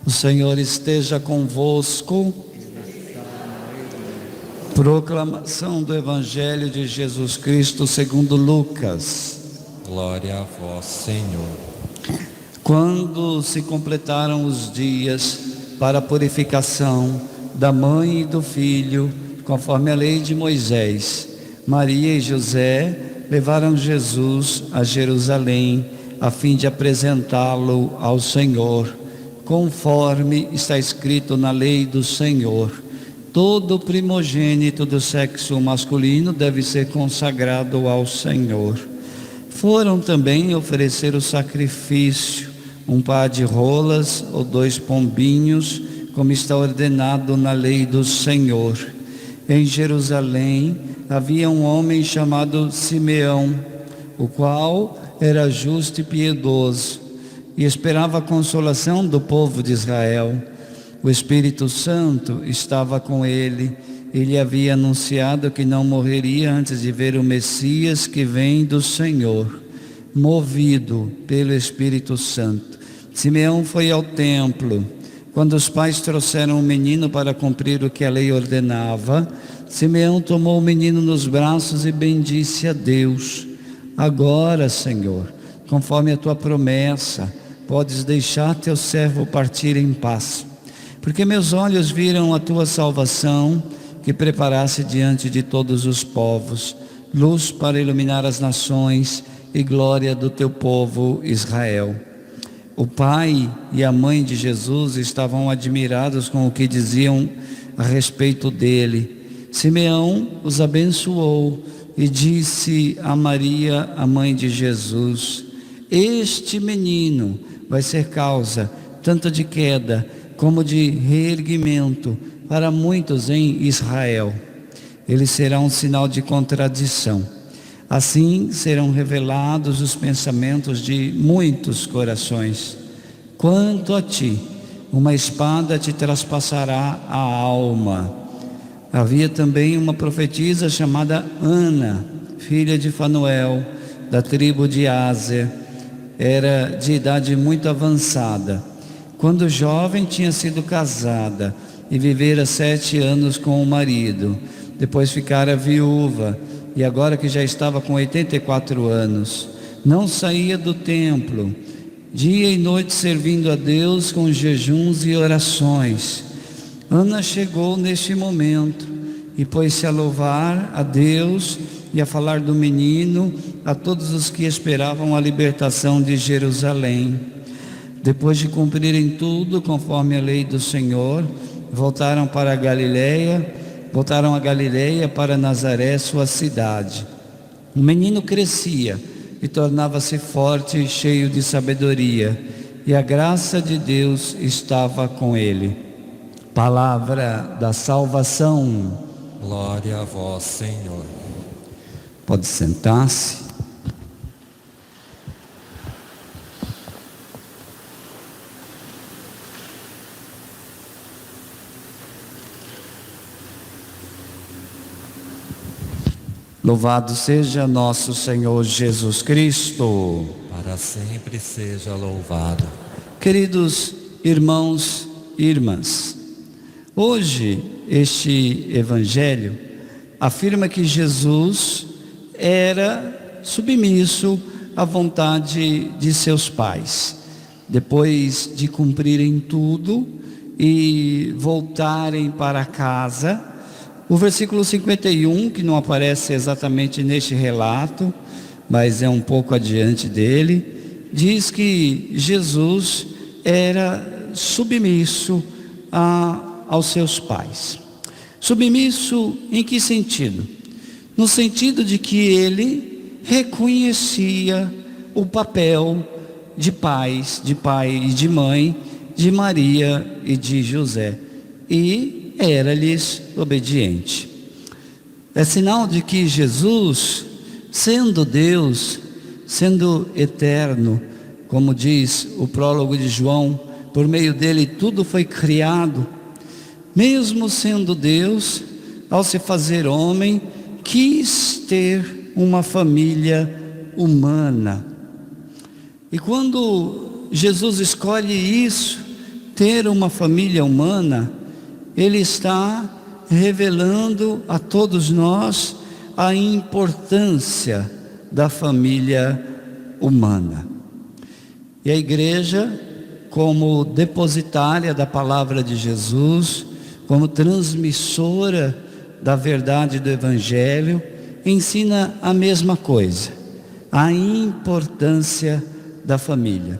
O Senhor esteja convosco. Proclamação do Evangelho de Jesus Cristo segundo Lucas. Glória a vós, Senhor. Quando se completaram os dias para a purificação da mãe e do filho, conforme a lei de Moisés, Maria e José levaram Jesus a Jerusalém, a fim de apresentá-lo ao Senhor, conforme está escrito na lei do Senhor. Todo primogênito do sexo masculino deve ser consagrado ao Senhor. Foram também oferecer o sacrifício, um par de rolas ou 2 pombinhos, como está ordenado na lei do Senhor. Em Jerusalém havia um homem chamado Simeão, o qual era justo e piedoso, e esperava a consolação do povo de Israel. O Espírito Santo estava com ele. Ele havia anunciado que não morreria antes de ver o Messias que vem do Senhor. Movido pelo Espírito Santo, Simeão foi ao templo. Quando os pais trouxeram o menino para cumprir o que a lei ordenava, Simeão tomou o menino nos braços e bendisse a Deus. Agora, Senhor, conforme a tua promessa, podes deixar teu servo partir em paz, porque meus olhos viram a tua salvação, que preparaste diante de todos os povos, luz para iluminar as nações e glória do teu povo Israel. O pai e a mãe de Jesus estavam admirados com o que diziam a respeito dele. Simeão os abençoou e disse a Maria, a mãe de Jesus: este menino vai ser causa tanto de queda como de reerguimento para muitos em Israel. Ele será um sinal de contradição. Assim serão revelados os pensamentos de muitos corações. Quanto a ti, uma espada te traspassará a alma. Havia também uma profetisa chamada Ana, filha de Fanuel, da tribo de Áser. Era de idade muito avançada. Quando jovem tinha sido casada e vivera 7 anos com o marido. Depois ficara viúva e agora que já estava com 84 anos, não saía do templo, dia e noite servindo a Deus com jejuns e orações. Ana chegou neste momento e pôs-se a louvar a Deus e a falar do menino a todos os que esperavam a libertação de Jerusalém. Depois de cumprirem tudo conforme a lei do Senhor, voltaram a Galileia para Nazaré, sua cidade. O menino crescia e tornava-se forte e cheio de sabedoria, e a graça de Deus estava com ele. Palavra da salvação. Glória a vós, Senhor. Pode sentar-se. Louvado seja nosso Senhor Jesus Cristo. Para sempre seja louvado. Queridos irmãos e irmãs, hoje este Evangelho afirma que Jesus era submisso à vontade de seus pais. Depois de cumprirem tudo e voltarem para casa, o versículo 51, que não aparece exatamente neste relato, mas é um pouco adiante dele, diz que Jesus era submisso aos seus pais. Submisso em que sentido? No sentido de que ele reconhecia o papel de pais, de pai e de mãe, de Maria e de José, e era-lhes obediente. É sinal de que Jesus, sendo Deus, sendo eterno, como diz o prólogo de João, por meio dele tudo foi criado, mesmo sendo Deus, ao se fazer homem, quis ter uma família humana. E quando Jesus escolhe isso, ter uma família humana, ele está revelando a todos nós a importância da família humana. E a igreja, como depositária da palavra de Jesus, como transmissora da verdade do Evangelho, ensina a mesma coisa, a importância da família.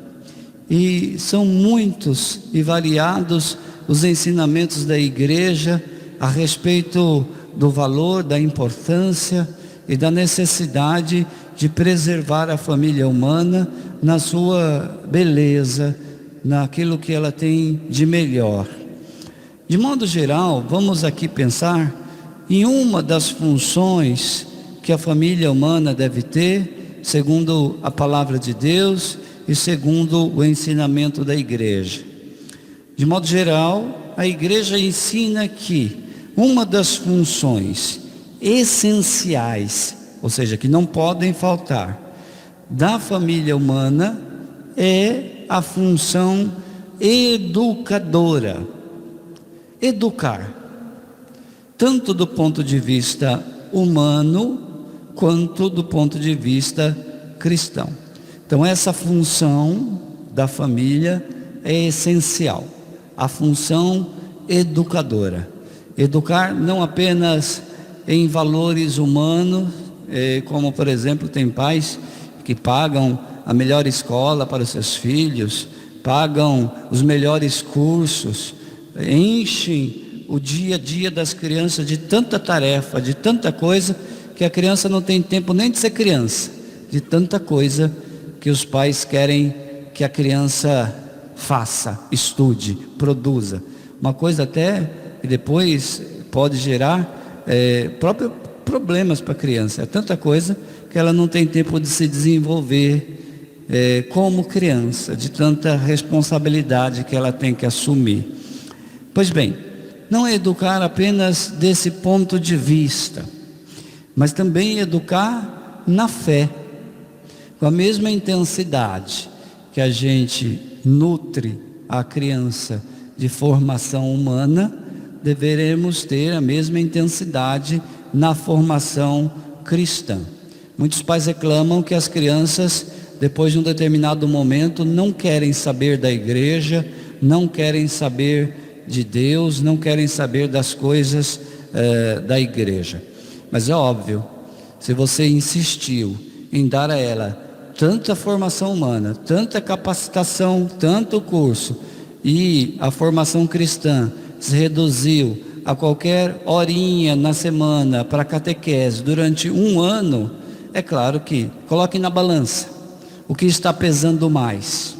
E são muitos e variados os ensinamentos da igreja a respeito do valor, da importância e da necessidade de preservar a família humana na sua beleza, naquilo que ela tem de melhor. De modo geral, vamos aqui pensar em uma das funções que a família humana deve ter, segundo a palavra de Deus e segundo o ensinamento da igreja. De modo geral, a igreja ensina que uma das funções essenciais, ou seja, que não podem faltar, da família humana é a função educadora. Educar, tanto do ponto de vista humano, quanto do ponto de vista cristão. Então essa função da família é essencial, a função educadora. Educar não apenas em valores humanos, como por exemplo tem pais que pagam a melhor escola para os seus filhos, pagam os melhores cursos, enchem o dia a dia das crianças de tanta tarefa, de tanta coisa, que a criança não tem tempo nem de ser criança, de tanta coisa que os pais querem que a criança faça, estude, produza. Uma coisa até que depois pode gerar próprios problemas para a criança. É tanta coisa que ela não tem tempo de se desenvolver como criança, de tanta responsabilidade que ela tem que assumir. Pois bem, não é educar apenas desse ponto de vista, mas também educar na fé, com a mesma intensidade que a gente nutre a criança de formação humana, deveremos ter a mesma intensidade na formação cristã. Muitos pais reclamam que as crianças, depois de um determinado momento, não querem saber da igreja, não querem saber de Deus, não querem saber das coisas da igreja. Mas é óbvio, se você insistiu em dar a ela tanta formação humana, tanta capacitação, tanto curso, e a formação cristã se reduziu a qualquer horinha na semana para catequese durante um ano, é claro que coloque na balança o que está pesando mais.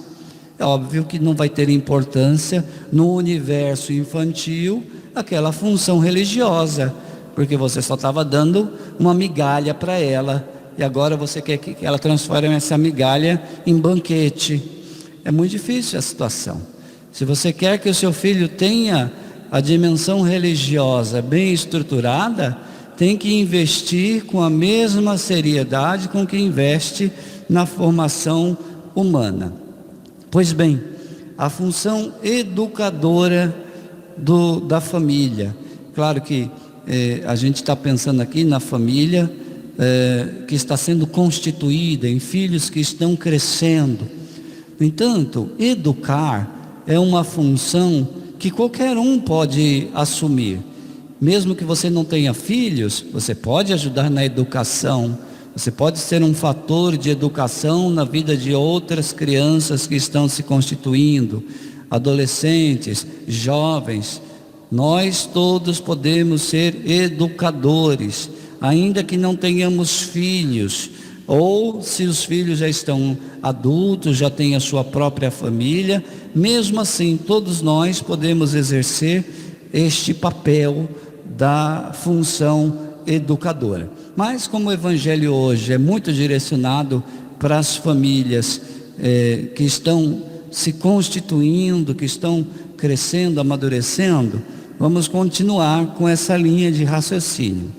É óbvio que não vai ter importância no universo infantil aquela função religiosa, porque você só estava dando uma migalha para ela, e agora você quer que ela transforme essa migalha em banquete. É muito difícil a situação. Se você quer que o seu filho tenha a dimensão religiosa bem estruturada, tem que investir com a mesma seriedade com que investe na formação humana. Pois bem, a função educadora da família. Claro que a gente está pensando aqui na família que está sendo constituída, em filhos que estão crescendo. No entanto, educar é uma função que qualquer um pode assumir. Mesmo que você não tenha filhos, você pode ajudar na educação. Você pode ser um fator de educação na vida de outras crianças que estão se constituindo, adolescentes, jovens. Nós todos podemos ser educadores, ainda que não tenhamos filhos, ou se os filhos já estão adultos, já têm a sua própria família, mesmo assim todos nós podemos exercer este papel da função educadora. Mas como o Evangelho hoje é muito direcionado para as famílias que estão se constituindo, que estão crescendo, amadurecendo, vamos continuar com essa linha de raciocínio.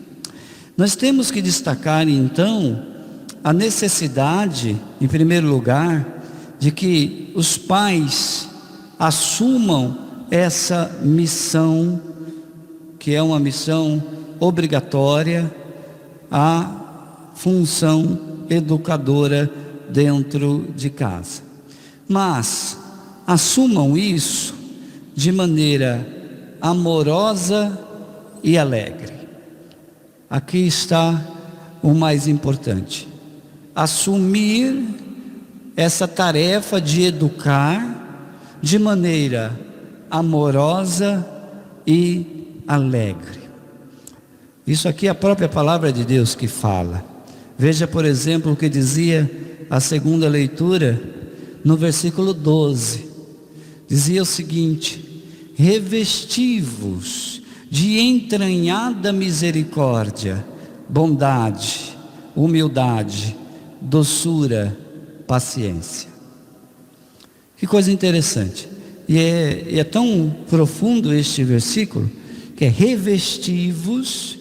Nós temos que destacar então a necessidade, em primeiro lugar, de que os pais assumam essa missão, que é uma missão obrigatória, a função educadora dentro de casa. Mas assumam isso de maneira amorosa e alegre. Aqui está o mais importante: assumir essa tarefa de educar de maneira amorosa e alegre. Isso aqui é a própria palavra de Deus que fala. Veja, por exemplo, o que dizia a segunda leitura no versículo 12. Dizia o seguinte: revesti-vos de entranhada misericórdia, bondade, humildade, doçura, paciência. Que coisa interessante. E é tão profundo este versículo, que é revesti-vos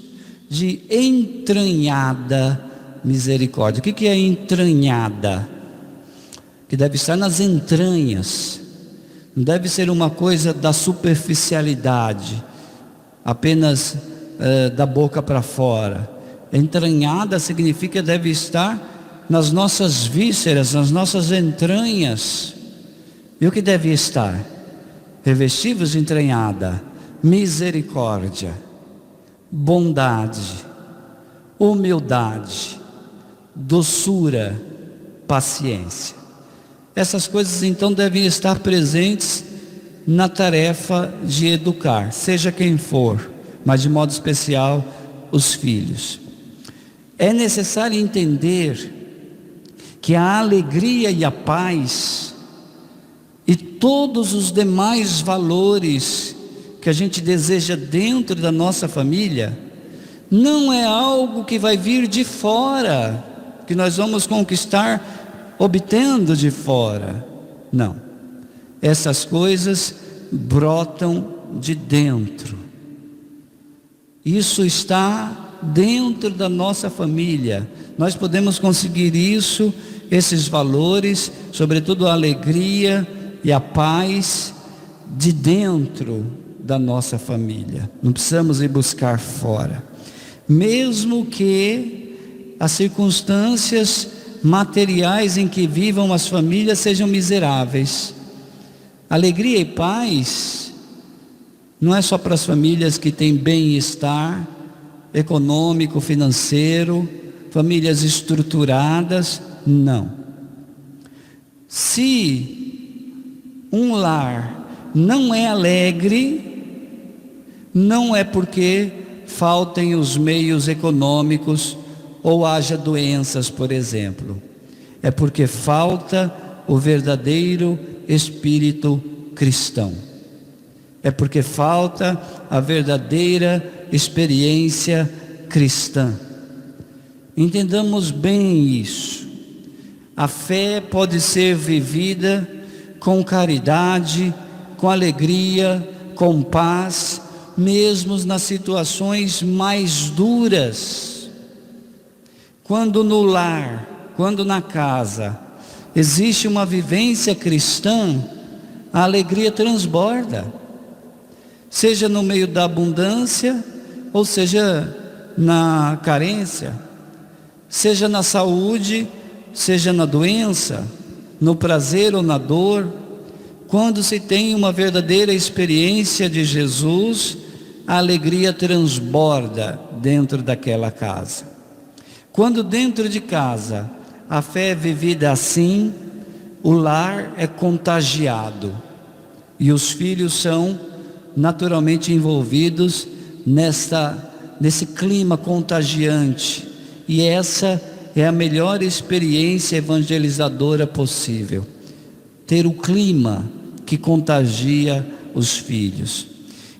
de entranhada misericórdia. O que é entranhada? Que deve estar nas entranhas. Não deve ser uma coisa da superficialidade, apenas da boca para fora. Entranhada significa que deve estar nas nossas vísceras, nas nossas entranhas. E o que deve estar? Revesti-vos de entranhada misericórdia, bondade, humildade, doçura, paciência. Essas coisas então devem estar presentes na tarefa de educar, seja quem for, mas de modo especial os filhos. É necessário entender que a alegria e a paz e todos os demais valores que a gente deseja dentro da nossa família não é algo que vai vir de fora, que nós vamos conquistar obtendo de fora. Não. Essas coisas brotam de dentro. Isso está dentro da nossa família. Nós podemos conseguir isso, esses valores, sobretudo a alegria e a paz, de dentro da nossa família. Não precisamos ir buscar fora. Mesmo que as circunstâncias materiais em que vivam as famílias sejam miseráveis. Alegria e paz não é só para as famílias que têm bem-estar econômico, financeiro, famílias estruturadas, não. Se um lar não é alegre, não é porque faltem os meios econômicos ou haja doenças, por exemplo. É porque falta o verdadeiro espírito cristão. É porque falta a verdadeira experiência cristã. Entendamos bem isso. A fé pode ser vivida com caridade, com alegria, com paz, mesmo nas situações mais duras. Quando no lar, quando na casa, existe uma vivência cristã, a alegria transborda. Seja no meio da abundância, ou seja na carência, seja na saúde, seja na doença, no prazer ou na dor. Quando se tem uma verdadeira experiência de Jesus, a alegria transborda dentro daquela casa. Quando dentro de casa a fé é vivida assim, o lar é contagiado e os filhos são naturalmente envolvidos nesse clima contagiante. E essa é a melhor experiência evangelizadora possível. Ter o clima que contagia os filhos.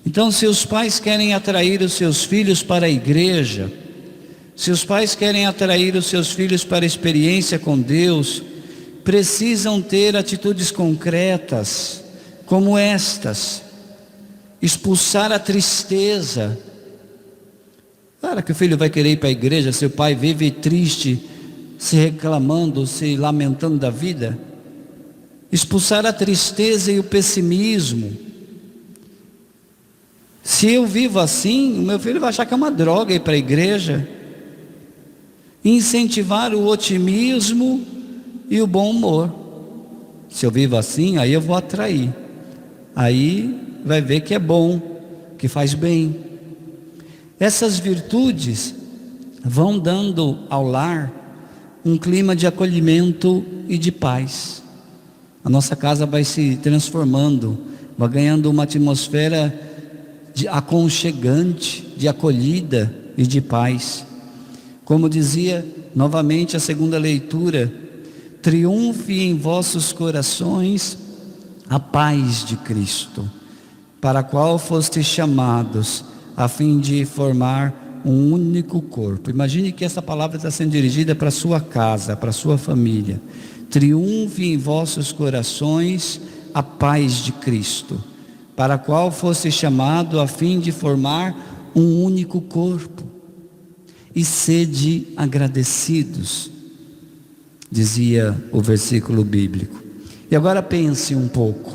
Então, se os pais querem atrair os seus filhos para a igreja, se os pais querem atrair os seus filhos para a experiência com Deus, precisam ter atitudes concretas, como estas: expulsar a tristeza. Claro que o filho vai querer ir para a igreja se o pai vive triste, se reclamando, se lamentando da vida. expulsar a tristeza e o pessimismo. Se eu vivo assim, o meu filho vai achar que é uma droga ir para a igreja. Incentivar o otimismo e o bom humor. Se eu vivo assim, aí eu vou atrair. Aí vai ver que é bom, que faz bem. Essas virtudes vão dando ao lar um clima de acolhimento e de paz. A nossa casa vai se transformando, vai ganhando uma atmosfera de aconchegante, de acolhida e de paz. Como dizia novamente a segunda leitura: triunfe em vossos corações a paz de Cristo, para a qual fostes chamados, a fim de formar um único corpo. Imagine que essa palavra está sendo dirigida para a sua casa, para a sua família. Triunfe em vossos corações a paz de Cristo, para a qual foste chamado a fim de formar um único corpo. E sede agradecidos, dizia o versículo bíblico. E agora pense um pouco: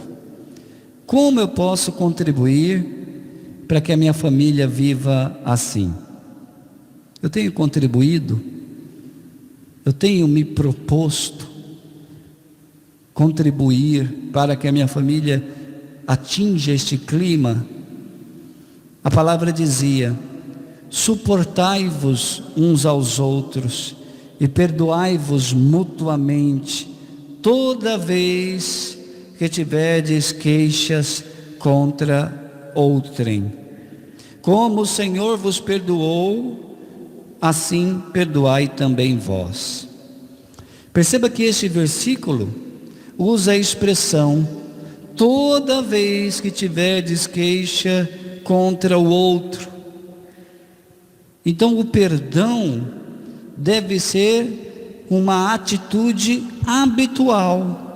como eu posso contribuir para que a minha família viva assim? Eu tenho contribuído? Eu tenho me proposto contribuir para que a minha família atinja este clima? A palavra dizia: suportai-vos uns aos outros e perdoai-vos mutuamente, toda vez que tiverdes queixas contra outrem. Como o Senhor vos perdoou, assim perdoai também vós. Perceba que este versículo usa a expressão toda vez que tiverdes queixa contra o outro. Então o perdão deve ser uma atitude habitual.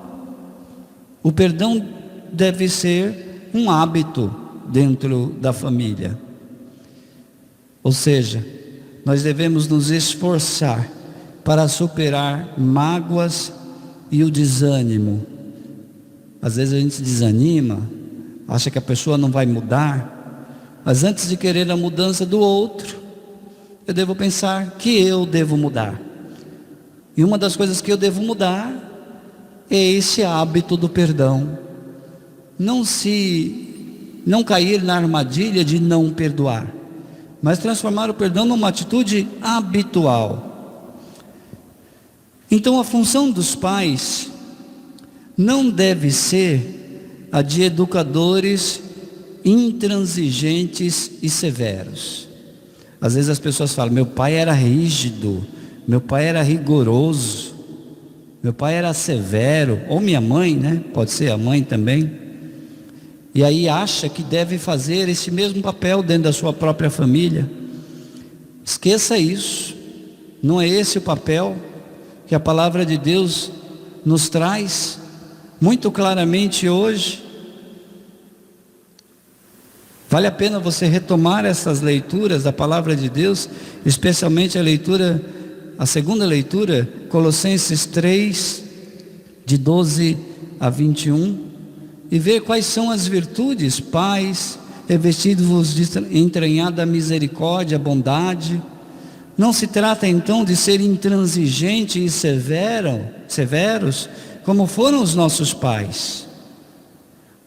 O perdão deve ser um hábito dentro da família. Ou seja, nós devemos nos esforçar para superar mágoas e o desânimo. Às vezes a gente se desanima, acha que a pessoa não vai mudar, mas antes de querer a mudança do outro, eu devo pensar que eu devo mudar. E uma das coisas que eu devo mudar é esse hábito do perdão. Não cair na armadilha de não perdoar, mas transformar o perdão numa atitude habitual. Então a função dos pais não deve ser a de educadores intransigentes e severos. Às vezes as pessoas falam: meu pai era rígido, meu pai era rigoroso, meu pai era severo, ou minha mãe, né? Pode ser a mãe também. E aí acha que deve fazer esse mesmo papel dentro da sua própria família. Esqueça isso. Não é esse o papel que a palavra de Deus nos traz muito claramente hoje. Vale a pena você retomar essas leituras da palavra de Deus, especialmente a segunda leitura, Colossenses 3, de 12 a 21, e ver quais são as virtudes. Pais, revestidos-vos de entranhada misericórdia, bondade. Não se trata então de ser intransigente e severos, como foram os nossos pais.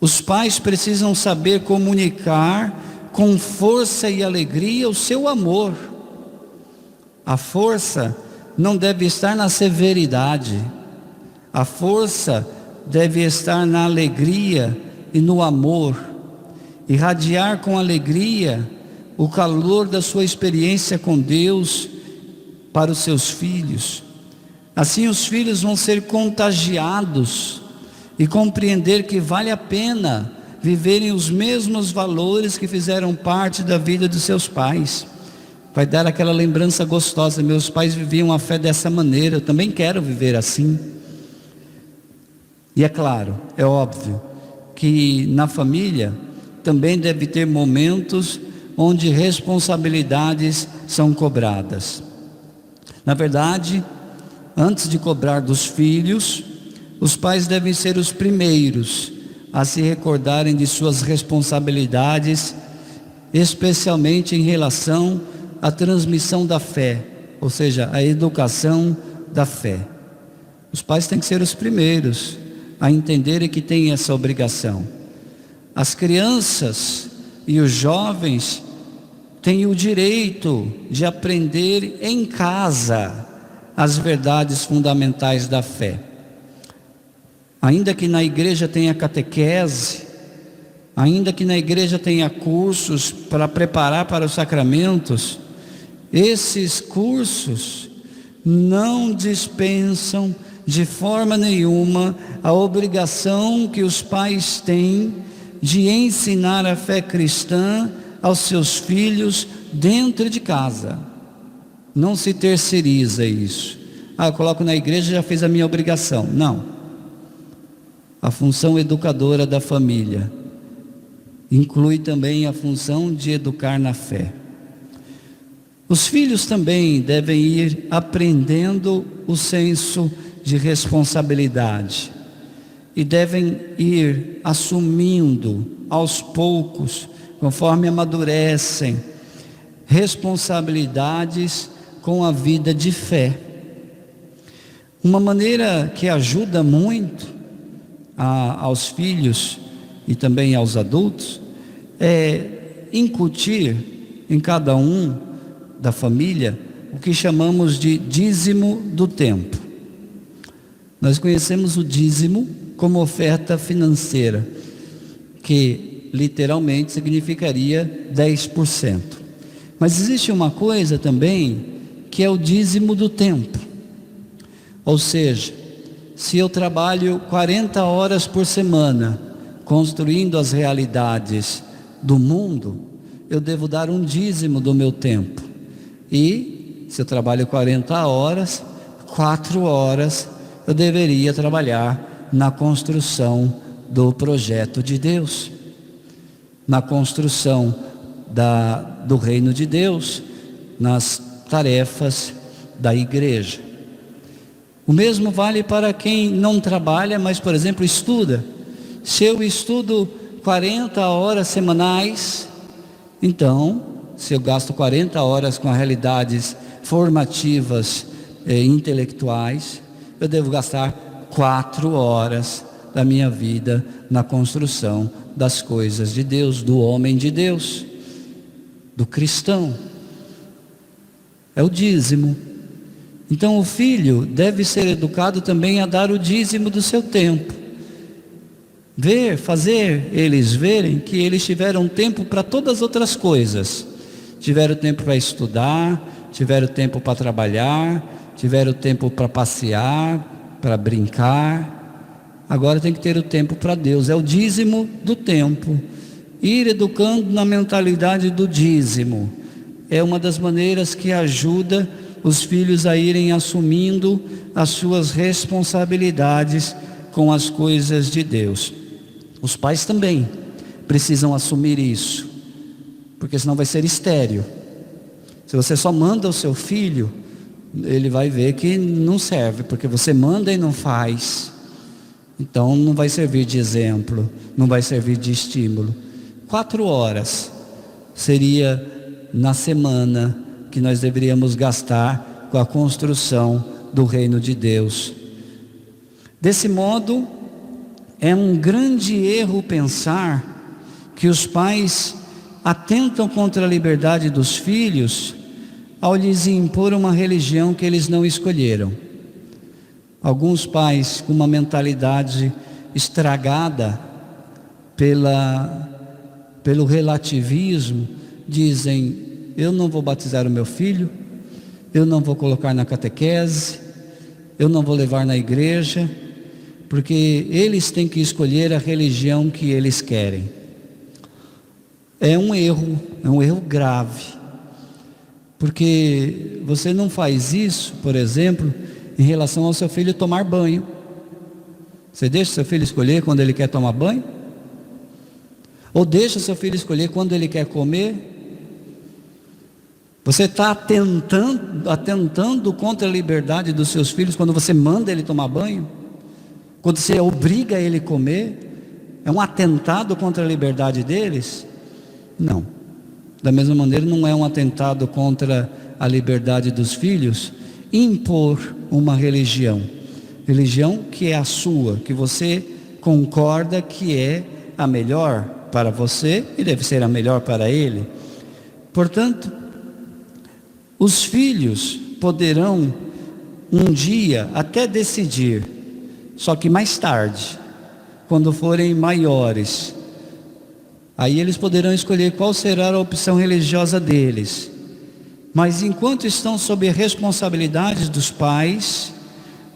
Os pais precisam saber comunicar com força e alegria o seu amor. A força não deve estar na severidade. A força deve estar na alegria e no amor. Irradiar com alegria o calor da sua experiência com Deus para os seus filhos. Assim os filhos vão ser contagiados e compreender que vale a pena viverem os mesmos valores que fizeram parte da vida dos seus pais. Vai dar aquela lembrança gostosa: meus pais viviam a fé dessa maneira, eu também quero viver assim. E é claro, é óbvio que na família também deve ter momentos onde responsabilidades são cobradas. Na verdade, antes de cobrar dos filhos, Os pais devem ser os primeiros a se recordarem de suas responsabilidades, especialmente em relação à transmissão da fé, ou seja, a educação da fé. Os pais têm que ser os primeiros a entenderem que têm essa obrigação. As crianças e os jovens têm o direito de aprender em casa as verdades fundamentais da fé. Ainda que na igreja tenha catequese, ainda que na igreja tenha cursos para preparar para os sacramentos, esses cursos não dispensam de forma nenhuma a obrigação que os pais têm de ensinar a fé cristã aos seus filhos dentro de casa. Não se terceiriza isso. Eu coloco na igreja e já fiz a minha obrigação. Não. A função educadora da família inclui também a função de educar na fé. Os filhos também devem ir aprendendo o senso de responsabilidade e devem ir assumindo aos poucos, conforme amadurecem, responsabilidades com a vida de fé. Uma maneira que ajuda muito aos filhos e também aos adultos é incutir em cada um da família o que chamamos de dízimo do tempo. Nós conhecemos o dízimo como oferta financeira, que literalmente significaria 10%. Mas existe uma coisa também, que é o dízimo do tempo. Ou seja, se eu trabalho 40 horas por semana, construindo as realidades do mundo, eu devo dar um dízimo do meu tempo. E, se eu trabalho 40 horas, 4 horas, eu deveria trabalhar na construção do projeto de Deus, na construção do reino de Deus, nas tarefas da igreja. O mesmo vale para quem não trabalha, mas, por exemplo, estuda. Se eu estudo 40 horas semanais, então, se eu gasto 40 horas com as realidades formativas intelectuais, eu devo gastar 4 horas da minha vida na construção das coisas de Deus, do homem de Deus, do cristão. É o dízimo. Então o filho deve ser educado também a dar o dízimo do seu tempo. Fazer eles verem que eles tiveram tempo para todas as outras coisas. Tiveram tempo para estudar, tiveram tempo para trabalhar, tiveram tempo para passear, para brincar. Agora tem que ter o tempo para Deus. É o dízimo do tempo. Ir educando na mentalidade do dízimo é uma das maneiras que ajuda os filhos a irem assumindo as suas responsabilidades com as coisas de Deus. Os pais também precisam assumir isso, porque senão vai ser estéril. Se você só manda o seu filho, ele vai ver que não serve, porque você manda e não faz. Então não vai servir de exemplo, não vai servir de estímulo. 4 horas seria na semana que nós deveríamos gastar com a construção do reino de Deus. Desse modo, é um grande erro pensar que os pais atentam contra a liberdade dos filhos ao lhes impor uma religião que eles não escolheram. Alguns pais com uma mentalidade estragada pelo relativismo dizem: eu não vou batizar o meu filho, eu não vou colocar na catequese, eu não vou levar na igreja, porque eles têm que escolher a religião que eles querem. É um erro grave, porque você não faz isso, por exemplo, em relação ao seu filho tomar banho. Você deixa o seu filho escolher quando ele quer tomar banho? Ou deixa o seu filho escolher quando ele quer comer? Você está atentando contra a liberdade dos seus filhos quando você manda ele tomar banho? quando você obriga ele a comer, é um atentado contra a liberdade deles? Não. Da mesma maneira, não é um atentado contra a liberdade dos filhos impor uma religião que é a sua, que você concorda que é a melhor para você e deve ser a melhor para ele. Portanto, os filhos poderão um dia até decidir, só que mais tarde, quando forem maiores, aí eles poderão escolher qual será a opção religiosa deles. Mas enquanto estão sob a responsabilidade dos pais,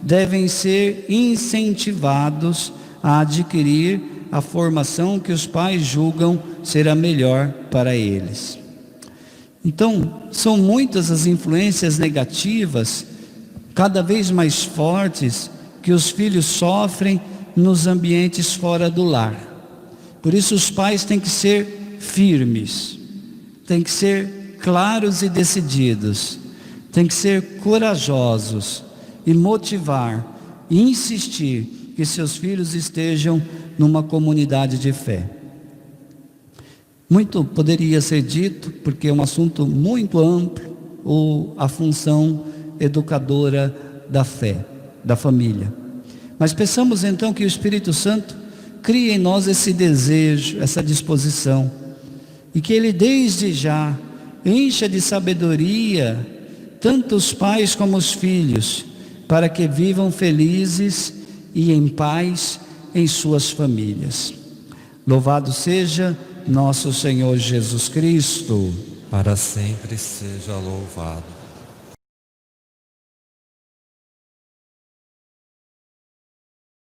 devem ser incentivados a adquirir a formação que os pais julgam ser a melhor para eles. Então, são muitas as influências negativas, cada vez mais fortes, que os filhos sofrem nos ambientes fora do lar. Por isso os pais têm que ser firmes, têm que ser claros e decididos, têm que ser corajosos e motivar e insistir que seus filhos estejam numa comunidade de fé. Muito poderia ser dito, porque é um assunto muito amplo, ou a função educadora da fé, da família. Mas pensamos então que o Espírito Santo cria em nós esse desejo, essa disposição, e que Ele desde já encha de sabedoria tanto os pais como os filhos, para que vivam felizes e em paz em suas famílias. Louvado seja nosso Senhor Jesus Cristo. Para sempre seja louvado.